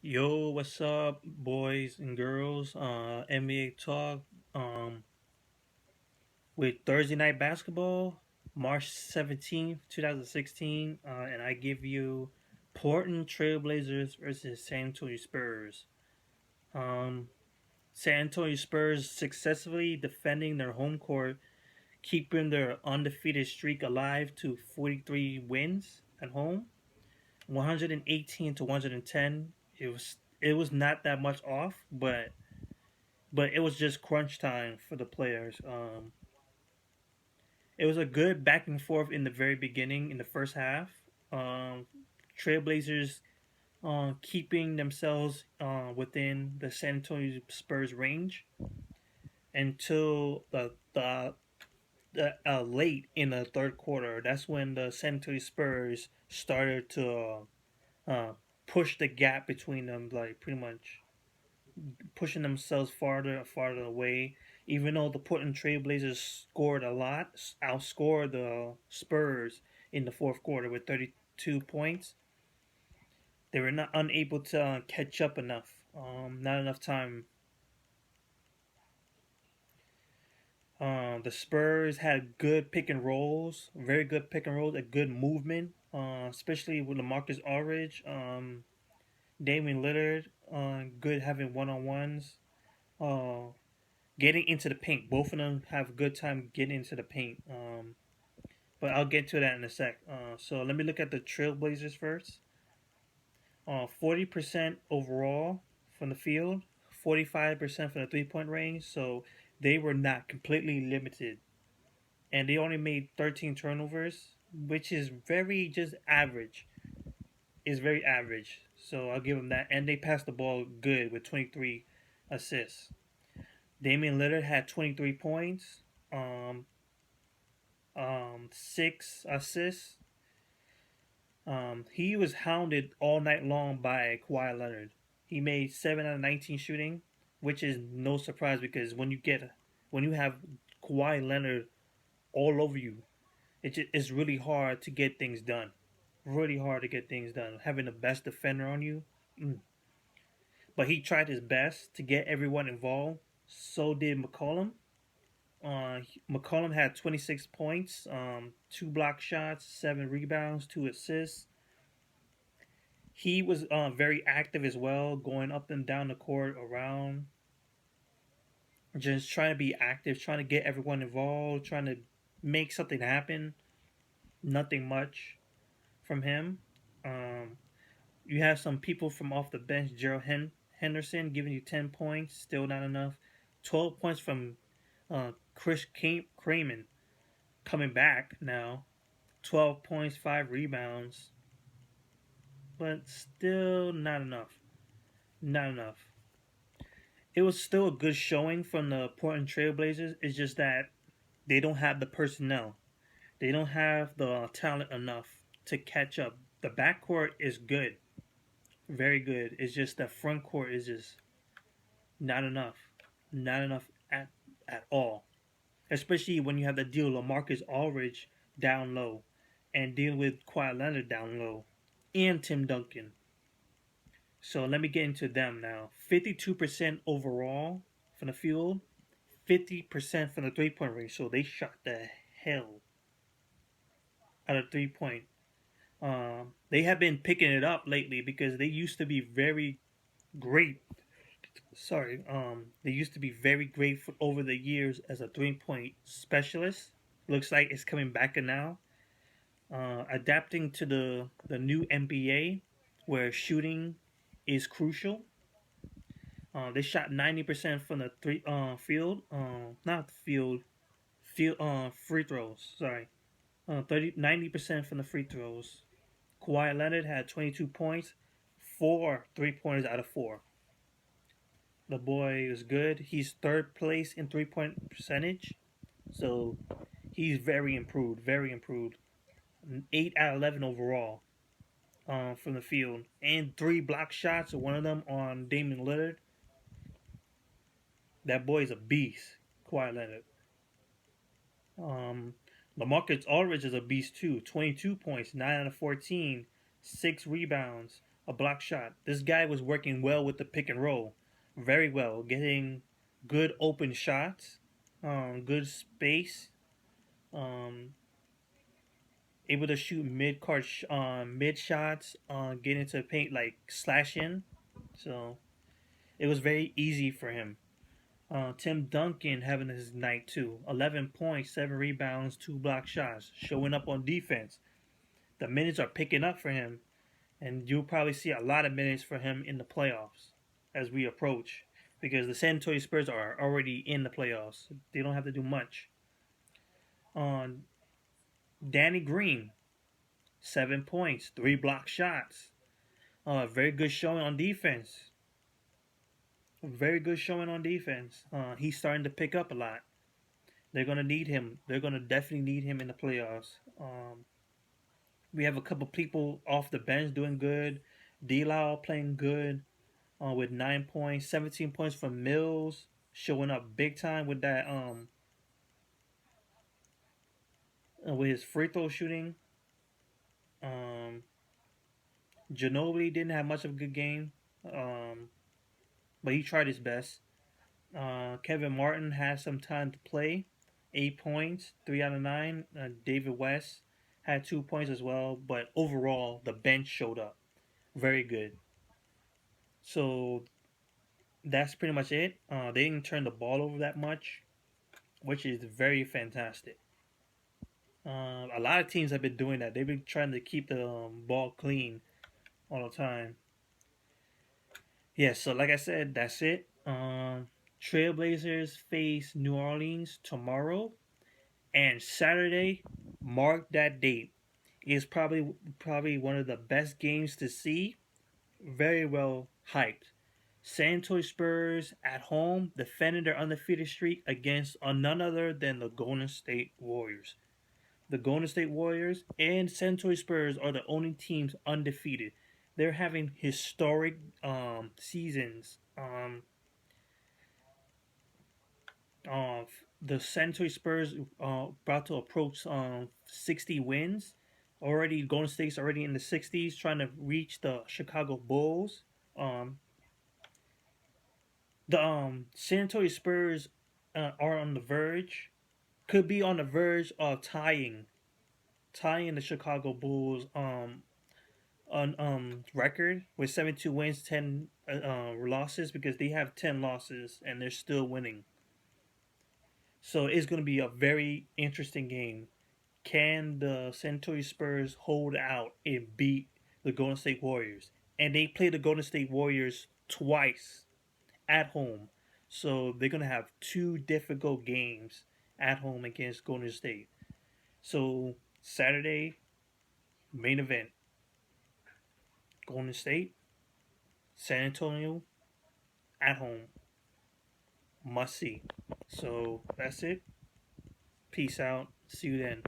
Yo, what's up, boys and girls? NBA talk. Um, with Thursday night basketball, March 17th, 2016, and I give you Portland Trailblazers versus San Antonio Spurs. Um, San Antonio Spurs successfully defending their home court, keeping their undefeated streak alive to 43 wins at home, 118 to 110. It was not that much off, but it was just crunch time for the players. It was a good back and forth in the very beginning in the first half. Um, Trailblazers keeping themselves within the San Antonio Spurs range until the late in the third quarter. That's when the San Antonio Spurs started to push the gap between them, like pretty much pushing themselves farther and farther away. Even though the Portland Trailblazers scored a lot, outscored the Spurs in the fourth quarter with 32 points, they were not unable to catch up enough. Not enough time. The Spurs had good pick and rolls, very good pick and rolls, a good movement, especially with LaMarcus Aldridge, Damian Leonard, good having one on ones. Uh, Getting into the paint. Both of them have a good time getting into the paint. But I'll get to that in a sec. So let me look at the Trailblazers first. 40% overall from the field, 45% from the 3 point range. So they were not completely limited. And they only made 13 turnovers, which is very just average. Is very average. So I'll give them that. And they passed the ball good with 23 assists. Damian Lillard had 23 points. Um, 6 assists. He was hounded all night long by Kawhi Leonard. He made 7 out of 19 shooting, which is no surprise because when you have Kawhi Leonard all over you, it's really hard to get things done. Really hard to get things done. Having the best defender on you, but he tried his best to get everyone involved. So did McCollum. McCollum had 26 points, 2 block shots, 7 rebounds, 2 assists. He was very active as well, going up and down the court around, just trying to be active, trying to get everyone involved, trying to make something happen. Nothing much from him. Um, you have some people from off the bench, Gerald Henderson giving you 10 points, still not enough. 12 points from Chris Craman coming back now. 12 points, 5 rebounds, but still not enough. Not enough. It was still a good showing from the Portland Trailblazers. It's just that they don't have the personnel. They don't have the talent enough to catch up. The backcourt is good, very good. It's just the front court is just not enough. Not enough at all. Especially when you have to deal with LaMarcus Aldridge down low and deal with Kawhi Leonard down low and Tim Duncan. So let me get into them now. 52% overall from the field, 50% from the 3 point range. So they shot the hell out of 3 point. They have been picking it up lately because they used to be very great. Sorry, they used to be very great for over the years as a 3 point specialist. Looks like it's coming back now. Adapting to the new NBA, where shooting is crucial. They shot 90% from the three field, not field free throws. Sorry, 90% from the free throws. Kawhi Leonard had 22 points, 4 3 pointers out of 4. The boy is good. He's third place in 3 point percentage, so he's very improved. Very improved. 8 out of 11 overall from the field, and 3 block shots. One of them on Damian Lillard. That boy is a beast. Kawhi Leonard. Um, LaMarcus Aldridge is a beast too. 22 points, 9 out of 14, 6 rebounds, a block shot. This guy was working well with the pick and roll, very well, getting good open shots, good space, um, able to shoot mid shots, get into the paint like slash in. So it was very easy for him. Tim Duncan having his night too. 11 points, 7 rebounds, 2 block shots, showing up on defense. The minutes are picking up for him, and you'll probably see a lot of minutes for him in the playoffs as we approach, because the San Antonio Spurs are already in the playoffs. They don't have to do much. On Danny Green, 7 points, 3 block shots. Very good showing on defense. Very good showing on defense. He's starting to pick up a lot. They're gonna need him. They're gonna definitely need him in the playoffs. We have a couple people off the bench doing good. D-Lau playing good with 9 points, 17 points from Mills, showing up big time with that with his free throw shooting. Um, Ginobili didn't have much of a good game, um, but he tried his best. Kevin Martin had some time to play, 8 points, 3 out of 9. David West had 2 points as well, but overall the bench showed up very good. So that's pretty much it. They didn't turn the ball over that much, which is very fantastic. A lot of teams have been doing that. They've been trying to keep the ball clean all the time. Yeah, so like I said, that's it. Trailblazers face New Orleans tomorrow, and Saturday. Mark that date. Is probably one of the best games to see. Very well hyped. San Antonio Spurs at home defending their undefeated streak against none other than the Golden State Warriors. The Golden State Warriors and San Antonio Spurs are the only teams undefeated. They're having historic seasons. Uh, the San Antonio Spurs about to approach 60 wins. Already, Golden State's already in the 60s, trying to reach the Chicago Bulls. Um, the San Antonio Spurs are on the verge, could be on the verge of tying the Chicago Bulls on record with 72 wins, 10 losses, because they have 10 losses and they're still winning. So it's going to be a very interesting game. Can the San Antonio Spurs hold out and beat the Golden State Warriors? And they play the Golden State Warriors twice at home. So they're going to have two difficult games at home against Golden State. So Saturday, main event, Golden State, San Antonio at home. Must see. So that's it. Peace out. See you then.